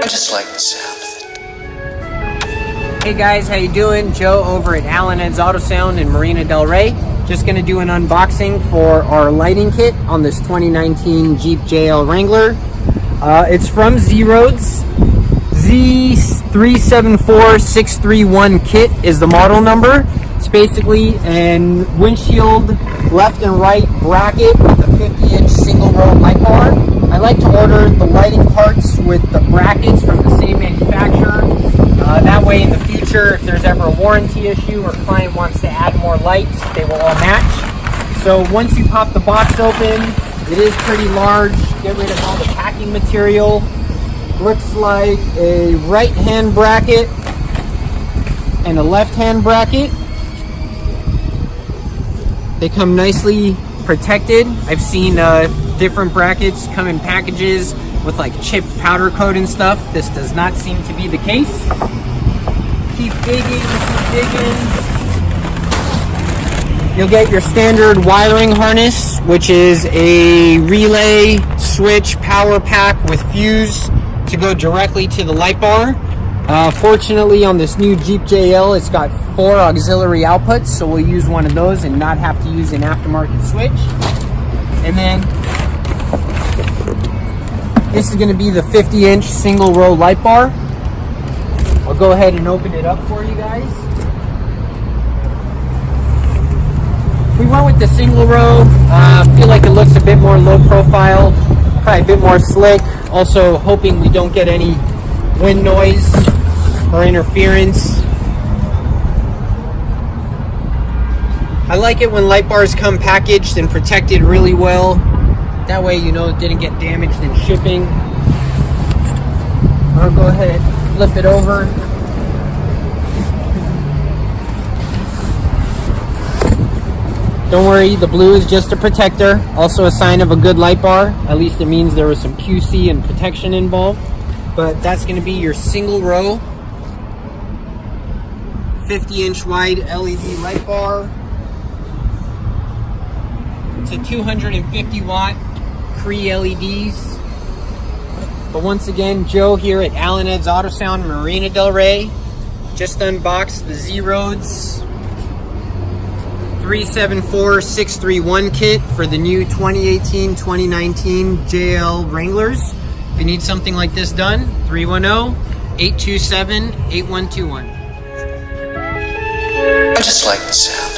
just like the sound of it. Hey guys, how you doing? Joe over at ZROADZ Autosound in Marina Del Rey. Just gonna do an unboxing for our lighting kit on this 2019 Jeep JL Wrangler. It's from ZROADZ. Z374631-KIT is the model number. It's basically an windshield left and right bracket with a 50-inch single row light bar. I like to order the lighting parts with the brackets from the same manufacturer. That way in the future, if there's ever a warranty issue or client wants to add more lights, they will all match. So once you pop the box open, it is pretty large. Get rid of all the packing material. Looks like a right-hand bracket and a left-hand bracket. They come nicely protected. I've seen different brackets come in packages with like chipped powder coat and stuff. This does not seem to be the case. Keep digging, keep digging. You'll get your standard wiring harness, which is a relay, switch, power pack with fuse to go directly to the light bar. Fortunately, on this new Jeep JL, it's got 4 auxiliary outputs, so we'll use one of those and not have to use an aftermarket switch. And then this is going to be the 50-inch single row light bar. I'll go ahead and open it up for you guys. We went with the single row. I feel like it looks a bit more low profile, probably a bit more slick. Also hoping we don't get any wind noise or interference. I like it when light bars come packaged and protected really well. That way you know it didn't get damaged in shipping. I'll go ahead and flip it over. Don't worry, the blue is just a protector. Also a sign of a good light bar. At least it means there was some QC and protection involved. But that's going to be your single row 50-inch wide LED light bar. It's a 250 watt Cree LEDs. But once again, Joe here at ZROADZ Autosound Marina Del Rey just unboxed the ZROADZ 374631-KIT for the new 2018-2019 JL Wranglers. If you need something like this done, 310-827-8121. I just like the sound.